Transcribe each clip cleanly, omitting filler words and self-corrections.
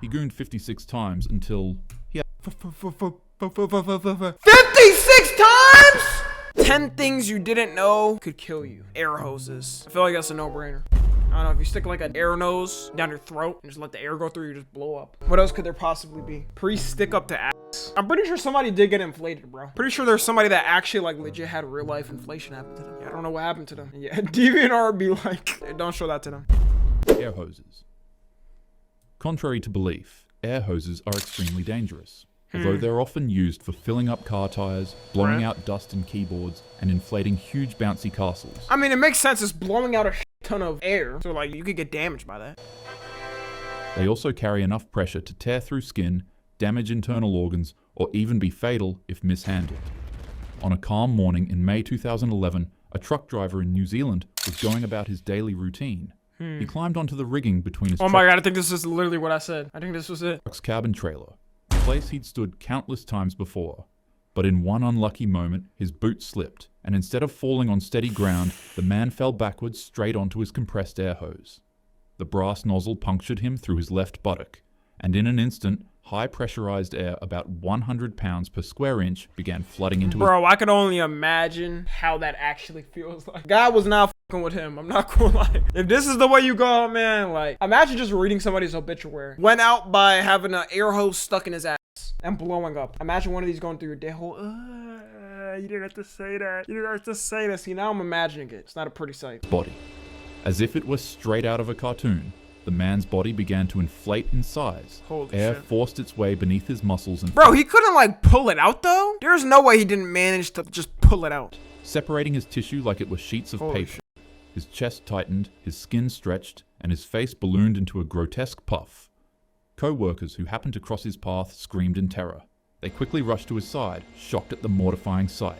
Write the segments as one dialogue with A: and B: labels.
A: He gooned 56 times until he had
B: 56 times?! 10 things you didn't know could kill you. Air hoses. I feel like that's a no-brainer. I don't know, if you stick like an air nose down your throat and just let the air go through, you just blow up. What else could there possibly be? Priests stick up to ass. I'm pretty sure somebody did get inflated, bro. Pretty sure there's somebody that actually like legit had real life inflation happen to them. Yeah, I don't know what happened to them. Yeah, DeviantArt be like, don't show that to them.
A: air hoses. Contrary to belief, air hoses are extremely dangerous. Although they're often used for filling up car tires, blowing out dust in keyboards, and inflating huge bouncy castles.
B: I mean, it makes sense. It's blowing out a ton of air, so like you could get damaged by that.
A: They also carry enough pressure to tear through skin, damage internal organs, or even be fatal if mishandled. On a calm morning in May 2011, a truck driver in New Zealand was going about his daily routine. He climbed onto the rigging between his
B: Oh my god, I think this is literally what I said. I think this was it.
A: truck's cabin trailer, a place he'd stood countless times before. But in one unlucky moment, his boot slipped, and instead of falling on steady ground, the man fell backwards straight onto his compressed air hose. The brass nozzle punctured him through his left buttock, and in an instant, high pressurized air about 100 pounds per square inch began flooding into his...
B: Bro, I can only imagine how that actually feels like. God was not fucking with him, I'm not gonna lie. If this is the way you go out, man, like, imagine just reading somebody's obituary. Went out by having an air hose stuck in his ass and blowing up. Imagine one of these going through your day hole. You didn't have to say that. You didn't have to say that. See, now I'm imagining it. It's not a pretty sight.
A: body. As if it were straight out of a cartoon, the man's body began to inflate in size.
B: Holy
A: Air
B: shit.
A: forced its way beneath his muscles and
B: Bro, he couldn't like pull it out though? There's no way he didn't manage to just pull it out.
A: separating his tissue like it were sheets of
B: Holy
A: paper.
B: shit.
A: His chest tightened, his skin stretched, and his face ballooned into a grotesque puff. Co-workers who happened to cross his path screamed in terror. They quickly rushed to his side, shocked at the mortifying sight.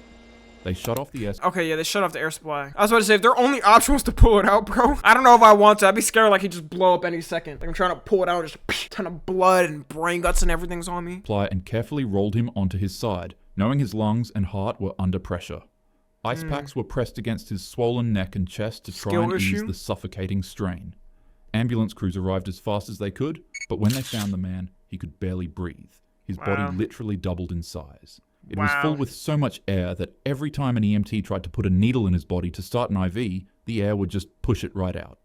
A: They shut off the air
B: Okay, yeah, they shut off the air supply. I was about to say, if their only option was to pull it out, bro, I don't know if I want to. I'd be scared like he'd just blow up any second. Like I'm trying to pull it out, just a ton of blood and brain guts and everything's on me.
A: supply and carefully rolled him onto his side, knowing his lungs and heart were under pressure. Ice packs were pressed against his swollen neck and chest to try
B: Skill
A: and ease
B: issue?
A: the suffocating strain. Ambulance crews arrived as fast as they could, but when they found the man, he could barely breathe. His body literally doubled in size. It was full with so much air that every time an EMT tried to put a needle in his body to start an IV, the air would just push it right out.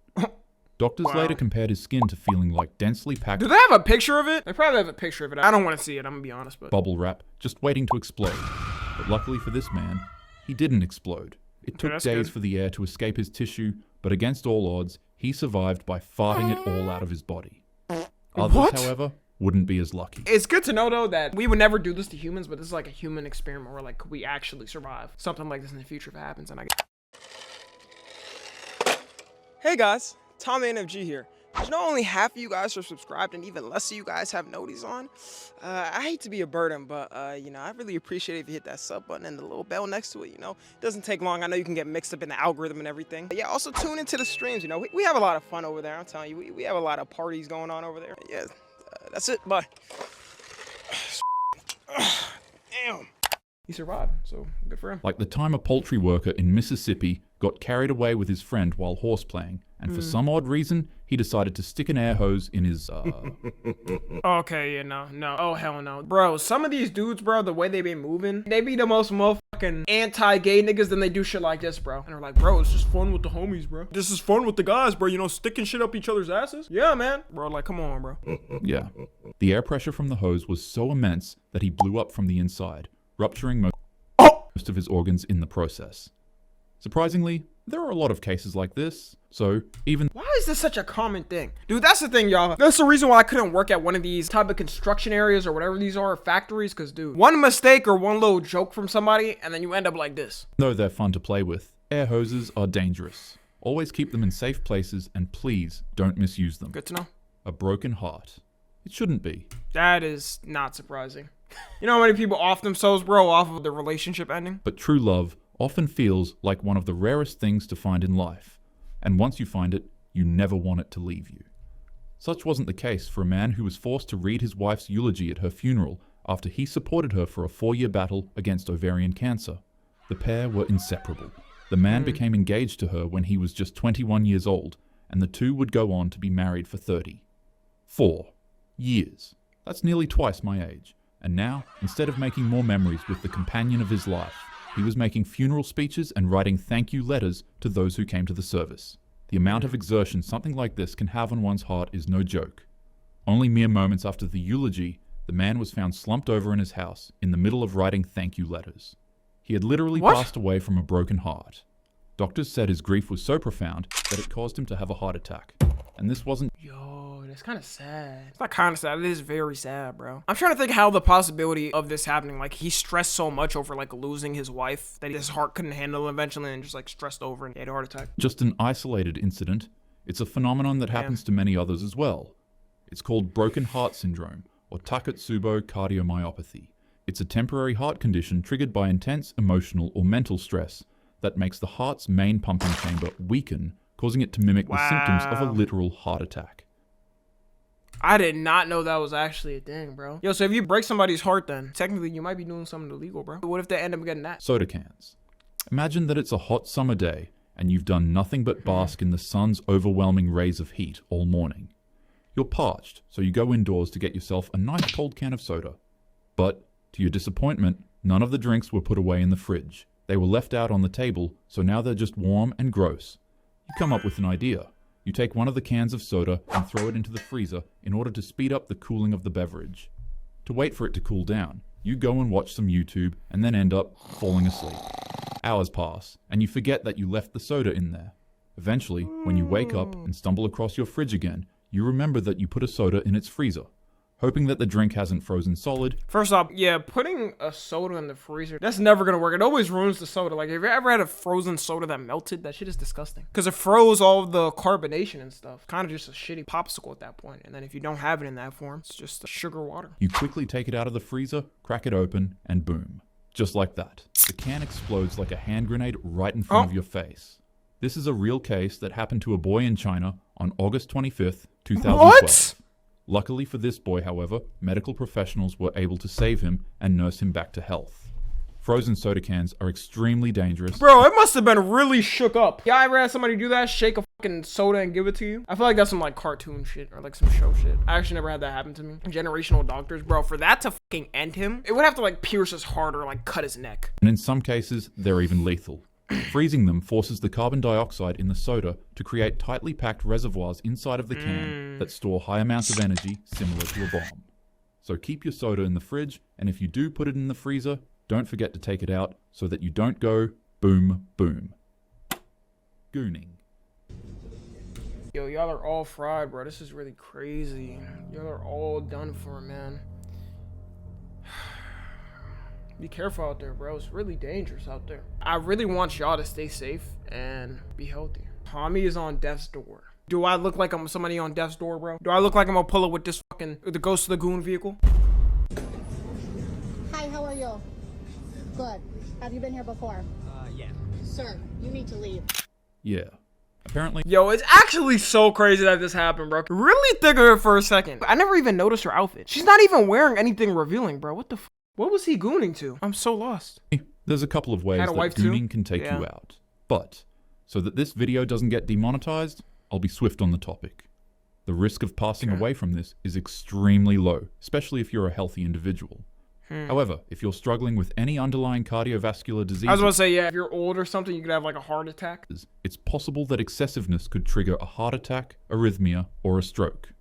A: Doctors later compared his skin to feeling like densely packed
B: Do they have a picture of it? They probably have a picture of it. I don't want to see it, I'm gonna be honest, but
A: bubble wrap, just waiting to explode. But luckily for this man, he didn't explode. It took
B: that's
A: days
B: good.
A: for the air to escape his tissue, but against all odds, he survived by farting it all out of his body. Others,
B: What?
A: however, wouldn't be as lucky.
B: it's good to know though that we would never do this to humans, but this is like a human experiment where like could we actually survive something like this in the future if it happens. And Hey guys, Tom NFG here. Did you know only half of you guys are subscribed and even less of you guys have noties on? I hate to be a burden, but you know, I really appreciate it if you hit that sub button and the little bell next to it, you know? It doesn't take long. I know you can get mixed up in the algorithm and everything. But yeah, also tune into the streams, you know? We have a lot of fun over there, I'm telling you. We have a lot of parties going on over there. Yeah, that's it, bye. Damn. He survived, so good for him.
A: Like the time a poultry worker in Mississippi got carried away with his friend while horse playing, and for some odd reason, he decided to stick an air hose in his,
B: Okay, yeah, no. Oh, hell no. Bro, some of these dudes, bro, the way they be moving, they be the most motherfucking anti-gay niggas than they do shit like this, bro. And they're like, bro, it's just fun with the homies, bro. This is fun with the guys, bro. You know, sticking shit up each other's asses. Yeah, man. Bro, like, come on, bro.
A: yeah. The air pressure from the hose was so immense that he blew up from the inside, rupturing most of his organs in the process. Surprisingly, there are a lot of cases like this, so even
B: Why is this such a common thing? Dude, that's the thing, y'all. That's the reason why I couldn't work at one of these type of construction areas or whatever these are, factories, because, dude, one mistake or one little joke from somebody, and then you end up like this.
A: though they're fun to play with, air hoses are dangerous. Always keep them in safe places and please don't misuse them.
B: Good to know.
A: A broken heart. It shouldn't be.
B: That is not surprising. You know how many people off themselves, bro, off of their relationship ending?
A: But true love often feels like one of the rarest things to find in life. And once you find it, you never want it to leave you. Such wasn't the case for a man who was forced to read his wife's eulogy at her funeral after he supported her for a 4-year battle against ovarian cancer. The pair were inseparable. The man became engaged to her when he was just 21 years old, and the two would go on to be married for 30. 4. Years. That's nearly twice my age. And now, instead of making more memories with the companion of his life, he was making funeral speeches and writing thank you letters to those who came to the service. The amount of exertion something like this can have on one's heart is no joke. Only mere moments after the eulogy, the man was found slumped over in his house, in the middle of writing thank you letters. He had literally passed away from a broken heart. Doctors said his grief was so profound that it caused him to have a heart attack. And this wasn't—
B: Yo, that's kind of sad. It's not kind of sad. It is very sad, bro. I'm trying to think how the possibility of this happening, like he stressed so much over like losing his wife that his heart couldn't handle eventually and just like stressed over and he had a heart attack.
A: just an isolated incident. It's a phenomenon that happens to many others as well. It's called broken heart syndrome, or Takotsubo cardiomyopathy. It's a temporary heart condition triggered by intense emotional or mental stress that makes the heart's main pumping chamber weaken, causing it to mimic the symptoms of a literal heart attack.
B: I did not know that was actually a thing, bro. Yo, so if you break somebody's heart, then technically you might be doing something illegal, bro. What if they end up getting that?
A: Soda cans. Imagine that it's a hot summer day and you've done nothing but bask in the sun's overwhelming rays of heat all morning. You're parched, so you go indoors to get yourself a nice cold can of soda. But, to your disappointment, none of the drinks were put away in the fridge. They were left out on the table, so now they're just warm and gross. You come up with an idea. You take one of the cans of soda and throw it into the freezer in order to speed up the cooling of the beverage. To wait for it to cool down, you go and watch some YouTube and then end up falling asleep. Hours pass, and you forget that you left the soda in there. Eventually, when you wake up and stumble across your fridge again, you remember that you put a soda in its freezer. Hoping that the drink hasn't frozen solid,
B: First off, yeah, putting a soda in the freezer, that's never gonna work. It always ruins the soda. Like, have you ever had a frozen soda that melted? That shit is disgusting. Because it froze all of the carbonation and stuff. Kind of just a shitty popsicle at that point. And then if you don't have it in that form, it's just sugar water.
A: you quickly take it out of the freezer, crack it open, and boom. Just like that. The can explodes like a hand grenade right in front of your face. This is a real case that happened to a boy in China on August 25th, 2012.
B: What?
A: Luckily for this boy, however, medical professionals were able to save him and nurse him back to health. Frozen soda cans are extremely dangerous.
B: Bro, it must have been really shook up. Yeah, I ever had somebody do that? Shake a fucking soda and give it to you? I feel like that's some like cartoon shit or like some show shit. I actually never had that happen to me. Generational doctors, bro, for that to fucking end him, it would have to like pierce his heart or like cut his neck.
A: And in some cases, they're even lethal. Freezing them forces the carbon dioxide in the soda to create tightly packed reservoirs inside of the can that store high amounts of energy similar to a bomb. So keep your soda in the fridge, and if you do put it in the freezer, don't forget to take it out so that you don't go boom, boom. Gooning.
B: Yo, y'all are all fried, bro. This is really crazy. Y'all are all done for, man. Be careful out there, bro. It's really dangerous out there. I really want y'all to stay safe and be healthy. Tommy is on death's door. Do I look like I'm somebody on death's door, bro? Do I look like I'm gonna pull up with this the Ghost of the Goon vehicle?
C: Hi, how are you? Good. Have you been here before?
D: Yeah.
C: Sir, you need to leave.
A: Yeah. Apparently,
B: Yo, it's actually so crazy that this happened, bro. Really think of it for a second. I never even noticed her outfit. She's not even wearing anything revealing, bro. What the f? What was he gooning to? I'm so lost.
A: there's a couple of ways
B: Had
A: that
B: a wife too?
A: gooning can take
B: Yeah.
A: you out. But, so that this video doesn't get demonetized, I'll be swift on the topic. The risk of passing away from this is extremely low, especially if you're a healthy individual. However, if you're struggling with any underlying cardiovascular disease,
B: I was about to say, yeah, if you're old or something, you could have like a heart attack.
A: it's possible that excessiveness could trigger a heart attack, arrhythmia, or a stroke.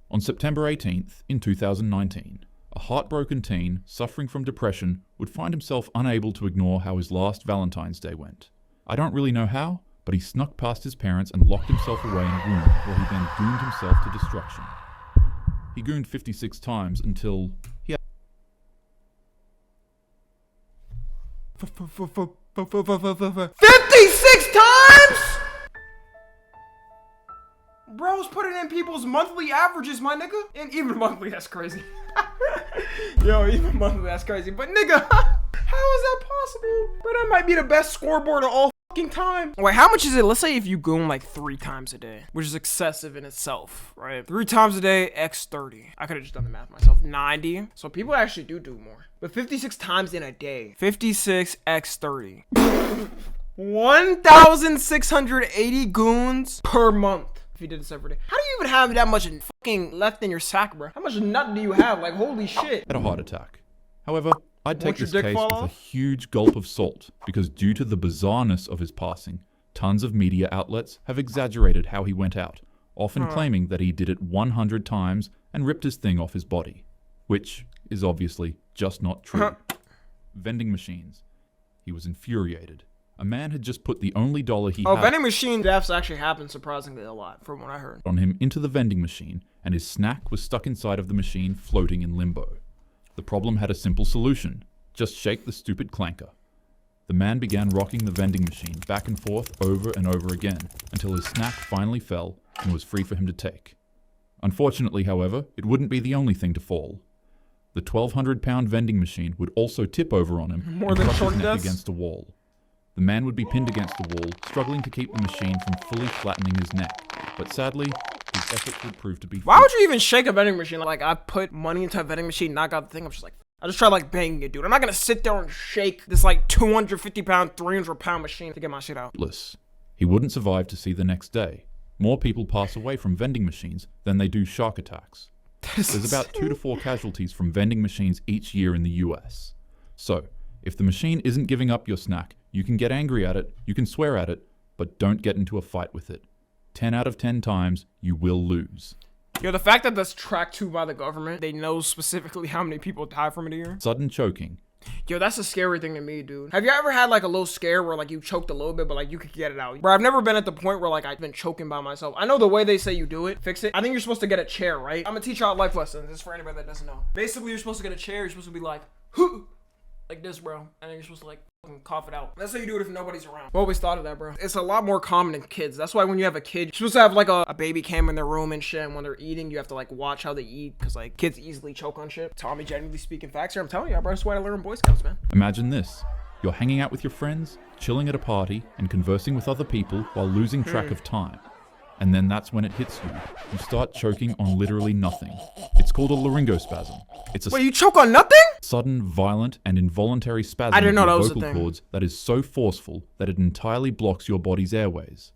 A: On September 18th, in 2019, a heartbroken teen suffering from depression would find himself unable to ignore how his last Valentine's Day went. I don't really know how, but he snuck past his parents and locked himself away in a room where he then gooned himself to destruction. He gooned 56 times until he had
B: 56 times? Bro's putting in people's monthly averages, my nigga. And even monthly, that's crazy. Yo, even monthly, that's crazy. But nigga, how is that possible? Bro, that might be the best scoreboard of all fucking time. Wait, how much is it? Let's say if you goon like 3 times a day, which is excessive in itself, right? 3 times a day, x 30. I could have just done the math myself. 90. So people actually do more. But 56 times in a day. 56 x 30. 1,680 goons per month. if you did this every day. How do you even have that much fucking left in your sack, bro? How much nut do you have? Like, holy shit.
A: Had a heart attack. However, I'd take
B: Won't your
A: this
B: dick
A: case
B: fall
A: with a
B: off?
A: huge gulp of salt, because due to the bizarreness of his passing, tons of media outlets have exaggerated how he went out, often claiming that he did it 100 times and ripped his thing off his body, which is obviously just not true. Vending machines. He was infuriated. A man had just put the only dollar he
B: Oh,
A: had
B: vending machine deaths actually happen surprisingly a lot, from what I heard.
A: on him into the vending machine, and his snack was stuck inside of the machine, floating in limbo. The problem had a simple solution. Just shake the stupid clanker. The man began rocking the vending machine back and forth over and over again until his snack finally fell and was free for him to take. Unfortunately, however, it wouldn't be the only thing to fall. The 1,200-pound vending machine would also tip over on him
B: More
A: and
B: than
A: crush
B: short
A: his neck
B: deaths?
A: against a wall. The man would be pinned against the wall, struggling to keep the machine from fully flattening his neck, but sadly, his efforts would prove to be
B: Why would you even shake a vending machine? Like, I put money into a vending machine, knock out the thing, I'm just like, I just try like banging it, dude. I'm not gonna sit there and shake this like 250-pound, 300-pound machine to get my shit out.
A: fruitless. He wouldn't survive to see the next day. More people pass away from vending machines than they do shark attacks. There's about 2 to 4 casualties from vending machines each year in the US. So, if the machine isn't giving up your snack, you can get angry at it, you can swear at it, but don't get into a fight with it. 10 out of 10 times, you will lose.
B: Yo, the fact that that's tracked to by the government, they know specifically how many people die from it a year.
A: Sudden choking.
B: Yo, that's a scary thing to me, dude. Have you ever had like a little scare where like you choked a little bit, but like you could get it out? Bro, I've never been at the point where like I've been choking by myself. I know the way they say you do it, fix it. I think you're supposed to get a chair, right? I'm gonna teach y'all life lessons. This is for anybody that doesn't know. Basically, you're supposed to get a chair. You're supposed to be like, like this, bro. And then you're supposed to like fucking cough it out. That's how you do it if nobody's around. I've always thought of that, bro. It's a lot more common in kids. That's why when you have a kid, you're supposed to have like a baby cam in their room and shit. And when they're eating, you have to like watch how they eat. Cause like kids easily choke on shit. Tommy generally speaking facts here. I'm telling you, bro. That's why I learned in Boy Scouts, man.
A: Imagine this. You're hanging out with your friends, chilling at a party, and conversing with other people while losing track of time. And then that's when it hits you. You start choking on literally nothing. It's called a laryngospasm. It's a
B: Wait, you choke on nothing?
A: sudden, violent, and involuntary spasm
B: I didn't know
A: of
B: that
A: your
B: was a
A: vocal
B: thing.
A: cords that is so forceful that it entirely blocks your body's airways.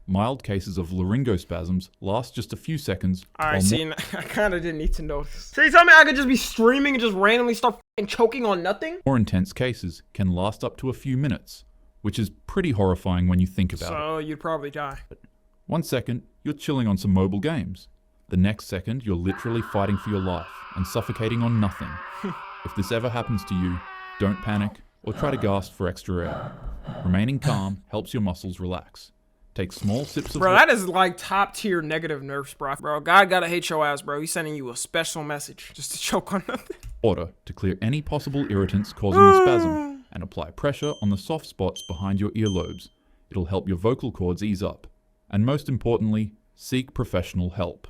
A: Mild cases of laryngospasms last just a few seconds.
B: Alright,
A: while
B: see, I kind of didn't need to know this. So you tell me I could just be streaming and just randomly start fucking choking on nothing?
A: more intense cases can last up to a few minutes, which is pretty horrifying when you think about it.
B: So you'd probably die.
A: 1 second, you're chilling on some mobile games. The next second, you're literally fighting for your life and suffocating on nothing. If this ever happens to you, don't panic or try to gasp for extra air. Remaining calm helps your muscles relax. Take small sips of
B: Bro,
A: water
B: that is like top tier negative nerves, bro. Bro, God gotta hate your ass, bro. He's sending you a special message just to choke on nothing.
A: to clear any possible irritants causing the spasm and apply pressure on the soft spots behind your earlobes. It'll help your vocal cords ease up. And most importantly, seek professional help.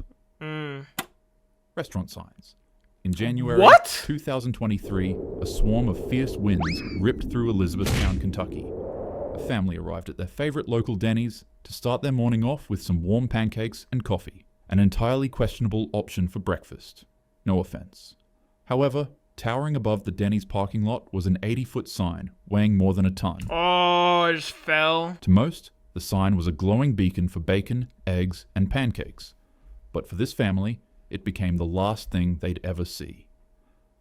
A: Restaurant signs. In January
B: What?
A: 2023, a swarm of fierce winds ripped through Elizabethtown, Kentucky. A family arrived at their favorite local Denny's to start their morning off with some warm pancakes and coffee, an entirely questionable option for breakfast. No offense. However, towering above the Denny's parking lot was an 80-foot sign weighing more than a ton.
B: Oh, it just fell.
A: To most, the sign was a glowing beacon for bacon, eggs, and pancakes. But for this family, it became the last thing they'd ever see.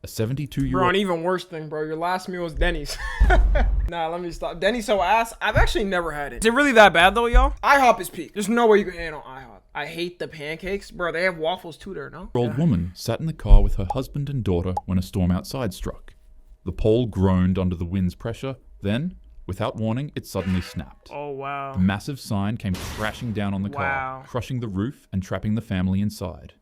A: A
B: Bro,
A: 72-year-old
B: an even worse thing, bro. Your last meal was Denny's. Nah, let me stop. Denny's so ass. I've actually never had it. Is it really that bad though, y'all? IHOP is peak. There's no way you can handle IHOP. I hate the pancakes. Bro, they have waffles too there, no?
A: woman sat in the car with her husband and daughter when a storm outside struck. The pole groaned under the wind's pressure, then, without warning, it suddenly snapped.
B: Oh, wow.
A: A massive sign came crashing down on the car,
B: Wow.
A: crushing the roof and trapping the family inside.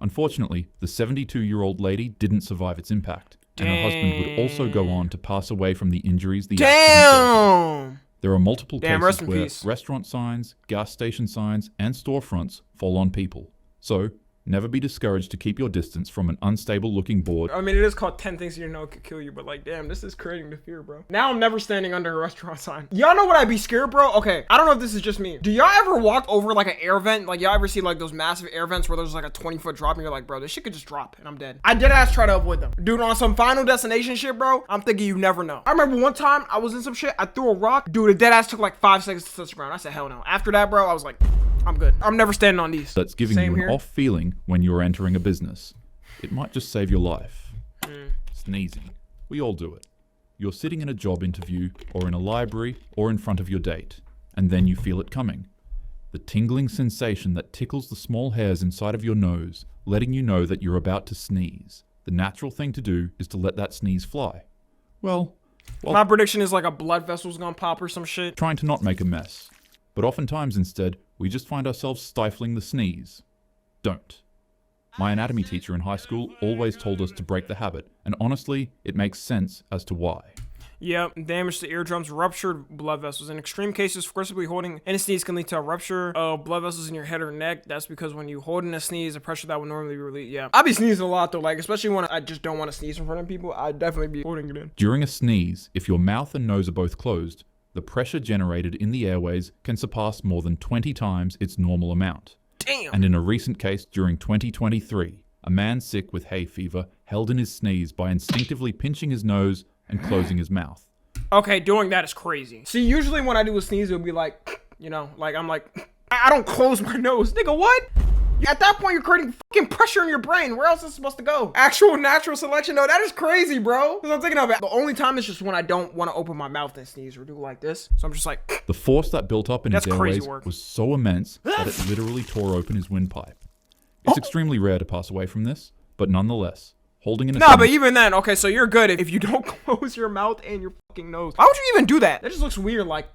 A: Unfortunately, the 72-year-old lady didn't survive its impact, and her husband would also go on to pass away from the injuries the accident caused.
B: Damn!
A: There are multiple
B: Damn, rest
A: cases
B: in
A: where
B: peace.
A: restaurant signs, gas station signs, and storefronts fall on people. So, never be discouraged to keep your distance from an unstable-looking board.
B: I mean, it is called 10 Things You Know Could Kill You, but like, damn, this is creating the fear, bro. Now I'm never standing under a restaurant sign. Y'all know what I'd be scared, bro? Okay, I don't know if this is just me. Do y'all ever walk over like an air vent? Like, y'all ever see like those massive air vents where there's like a 20-foot drop and you're like, bro, this shit could just drop and I'm dead. I did ass try to avoid them. Dude, on some Final Destination shit, bro, I'm thinking you never know. I remember one time I was in some shit, I threw a rock. Dude, the dead ass took like 5 seconds to touch the ground. I said, hell no. After that, bro, I was like, I'm good. I'm never standing on these.
A: That's giving
B: Same
A: you an
B: here.
A: off feeling when you're entering a business. It might just save your life. Sneezing. We all do it. You're sitting in a job interview, or in a library, or in front of your date, and then you feel it coming. The tingling sensation that tickles the small hairs inside of your nose, letting you know that you're about to sneeze. The natural thing to do is to let that sneeze fly. Well,
B: My prediction is like a blood vessel's gonna pop or some shit.
A: trying to not make a mess. But oftentimes instead, we just find ourselves stifling the sneeze. Don't. My anatomy teacher in high school always told us to break the habit, and honestly, it makes sense as to why.
B: Yep, damage to eardrums, ruptured blood vessels. In extreme cases, forcibly holding in a sneeze can lead to a rupture of blood vessels in your head or neck. That's because when you hold in a sneeze, the pressure that would normally be released. Yeah, I be sneezing a lot though, like especially when I just don't want to sneeze in front of people. I'd definitely be holding it in.
A: During a sneeze, if your mouth and nose are both closed, the pressure generated in the airways can surpass more than 20 times its normal amount.
B: Damn.
A: And in a recent case during 2023, a man sick with hay fever held in his sneeze by instinctively pinching his nose and closing his mouth.
B: Okay, doing that is crazy. See, usually when I do a sneeze, it'll be like, you know, like I'm like, I don't close my nose. Nigga, what? At that point, you're creating fucking pressure in your brain. Where else is it supposed to go? Actual natural selection? No, that is crazy, bro. Because I'm thinking of it. The only time is just when I don't want to open my mouth and sneeze or do like this. So I'm just like,
A: The force that built up in his
B: That's crazy
A: airways
B: work.
A: was so immense that it literally tore open his windpipe. It's extremely rare to pass away from this, but nonetheless, holding in a
B: nah, but
A: sneeze-
B: even then, okay, so you're good if you don't close your mouth and your fucking nose. Why would you even do that? That just looks weird, like,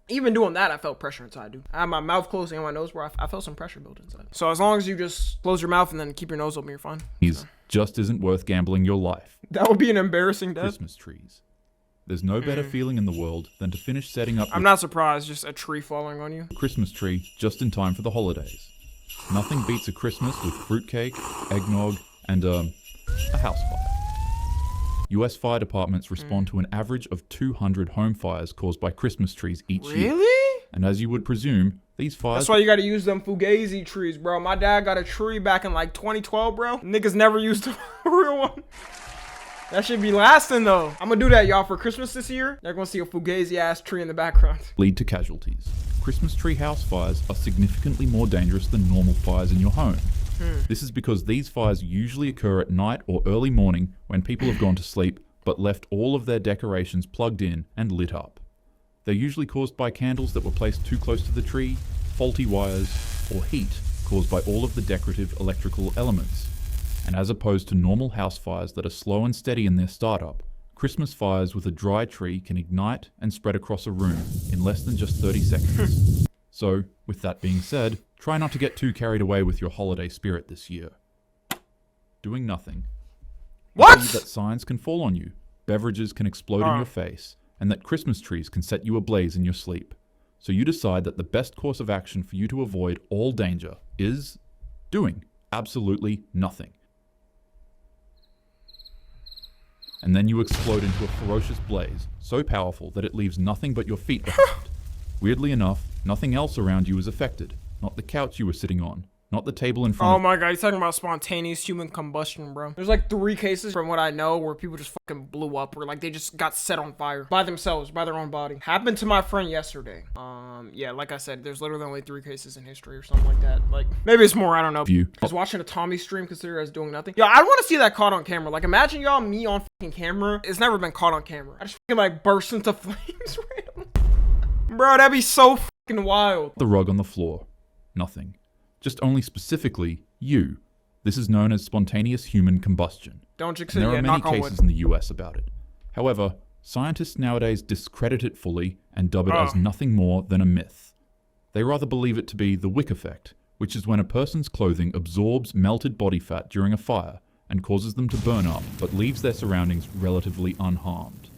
B: even doing that, I felt pressure inside, dude. I had my mouth closed and my nose where I felt some pressure build inside. So as long as you just close your mouth and then keep your nose open, you're fine.
A: just isn't worth gambling your life.
B: That would be an embarrassing death.
A: Christmas trees. There's no better feeling in the world than to finish setting up
B: I'm not surprised, just a tree falling on you.
A: your Christmas tree just in time for the holidays. Nothing beats a Christmas with fruitcake, eggnog, and a house fire. US fire departments respond to an average of 200 home fires caused by Christmas trees each year.
B: Really?
A: And as you would presume, these fires
B: That's why you gotta use them Fugazi trees, bro. My dad got a tree back in like 2012, bro. Niggas never used a real one. That should be lasting though. I'm gonna do that, y'all, for Christmas this year. You're gonna see a Fugazi ass tree in the background.
A: lead to casualties. Christmas tree house fires are significantly more dangerous than normal fires in your home. This is because these fires usually occur at night or early morning when people have gone to sleep but left all of their decorations plugged in and lit up. They're usually caused by candles that were placed too close to the tree, faulty wires, or heat caused by all of the decorative electrical elements. And as opposed to normal house fires that are slow and steady in their startup, Christmas fires with a dry tree can ignite and spread across a room in less than just 30 seconds. So, with that being said, try not to get too carried away with your holiday spirit this year. Doing nothing.
B: What?
A: Believe that signs can fall on you, beverages can explode in your face, and that Christmas trees can set you ablaze in your sleep. So you decide that the best course of action for you to avoid all danger is doing absolutely nothing. And then you explode into a ferocious blaze, so powerful that it leaves nothing but your feet behind. Weirdly enough, nothing else around you is affected. Not the couch you were sitting on, not the table in front
B: Oh
A: of
B: my god, he's talking about spontaneous human combustion, bro. There's like 3 cases from what I know where people just fucking blew up, or like they just got set on fire by themselves, by their own body. Happened to my friend yesterday. Yeah, like I said, there's literally only 3 cases in history or something like that. Like, maybe it's more, I don't know.
A: you.
B: I was watching a Tommy stream, consider as doing nothing. Yo, I want to see that caught on camera. Like, imagine y'all, me on fucking camera. It's never been caught on camera. I just fucking like burst into flames randomly. Bro, that'd be so fucking wild.
A: The rug on the floor. Nothing. Just only specifically you. This is known as spontaneous human combustion.
B: Don't jinx it
A: And there
B: yet,
A: are many
B: knock on wood.
A: cases in the US about it. However, scientists nowadays discredit it fully and dub it as nothing more than a myth. They rather believe it to be the wick effect, which is when a person's clothing absorbs melted body fat during a fire and causes them to burn up, but leaves their surroundings relatively unharmed.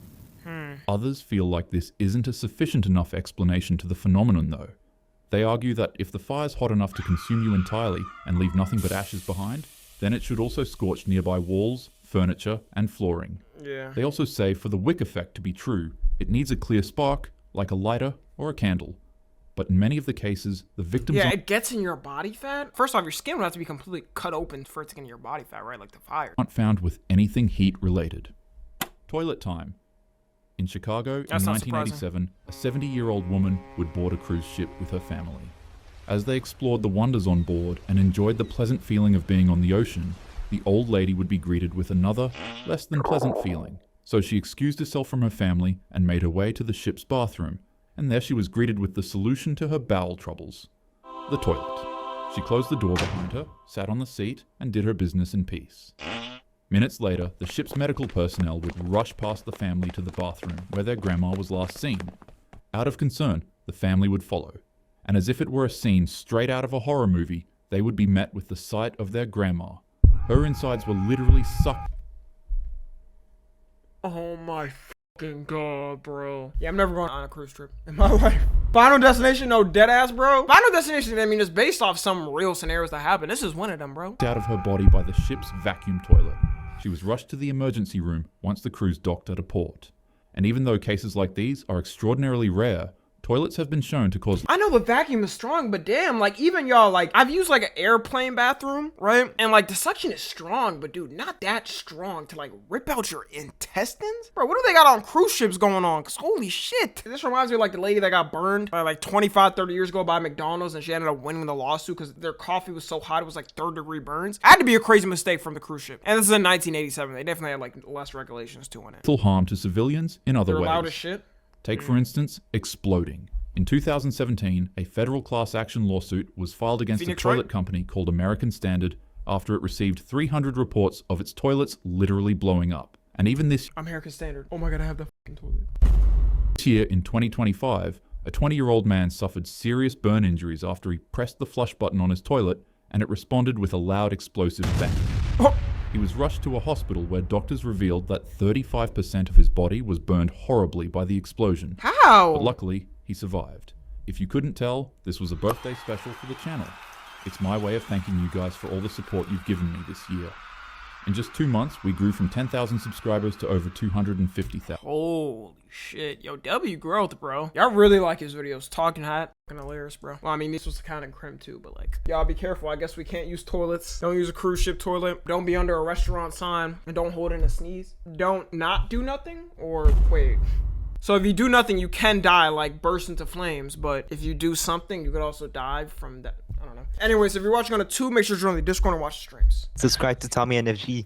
A: Others feel like this isn't a sufficient enough explanation to the phenomenon though. They argue that if the fire's hot enough to consume you entirely and leave nothing but ashes behind, then it should also scorch nearby walls, furniture, and flooring.
B: Yeah.
A: They also say for the wick effect to be true, it needs a clear spark, like a lighter or a candle. But in many of the cases, the victims
B: Yeah, it gets in your body fat. First off, your skin would have to be completely cut open for it to get in your body fat, right? Like the fire.
A: aren't found with anything heat related. Toilet time. In Chicago in
B: That's not surprising.
A: 1987, a 70-year-old woman would board a cruise ship with her family. As they explored the wonders on board and enjoyed the pleasant feeling of being on the ocean, the old lady would be greeted with another, less than pleasant feeling. So she excused herself from her family and made her way to the ship's bathroom, and there she was greeted with the solution to her bowel troubles: the toilet. She closed the door behind her, sat on the seat, and did her business in peace. Minutes later, the ship's medical personnel would rush past the family to the bathroom where their grandma was last seen. Out of concern, the family would follow, and as if it were a scene straight out of a horror movie, they would be met with the sight of their grandma. Her insides were literally sucked.
B: Oh my fucking god, bro. Yeah, I'm never going on a cruise trip in my life. Final Destination, no dead ass, bro. Final Destination, I mean, it's based off some real scenarios that happen. This is one of them, bro.
A: Out of her body by the ship's vacuum toilet. She was rushed to the emergency room once the cruise docked at a port. And even though cases like these are extraordinarily rare, toilets have been shown to cause...
B: I know the vacuum is strong, but damn, like, even y'all, like, I've used, like, an airplane bathroom, right? And, like, the suction is strong, but, dude, not that strong to, like, rip out your intestines? Bro, what do they got on cruise ships going on? Because, holy shit. This reminds me of, like, the lady that got burned, like, 25, 30 years ago by McDonald's, and she ended up winning the lawsuit because their coffee was so hot, it was, like, third-degree burns. Had to be a crazy mistake from the cruise ship. And this is in 1987. They definitely had, like, less regulations to it.
A: harm to civilians in other
B: They're
A: ways.
B: loud as shit.
A: Take, for instance, exploding. In 2017, a federal class action lawsuit was filed against
B: Phoenix
A: a toilet
B: Wright?
A: company called American Standard after it received 300 reports of its toilets literally blowing up. And even this
B: American Standard. Oh my god, I have the fucking toilet.
A: year, in 2025, a 20-year-old man suffered serious burn injuries after he pressed the flush button on his toilet and it responded with a loud explosive bang.
B: Oh.
A: He was rushed to a hospital where doctors revealed that 35% of his body was burned horribly by the explosion.
B: How?
A: But luckily, he survived. If you couldn't tell, this was a birthday special for the channel. It's my way of thanking you guys for all the support you've given me this year. In just 2 months, we grew from 10,000 subscribers to over 250,000.
B: Holy shit. Yo, W growth, bro. Y'all really like his videos. Talking Hat. Fucking hilarious, bro. Well, I mean, this was kind of crim too, but like, y'all be careful. I guess we can't use toilets. Don't use a cruise ship toilet. Don't be under a restaurant sign. And don't hold in a sneeze. Don't not do nothing? Or, wait. So if you do nothing, you can die, like burst into flames. But if you do something, you could also die from that. I don't know. Anyways, if you're watching on a tube, make sure to join the Discord and watch the streams.
D: Subscribe to Tommy NFG.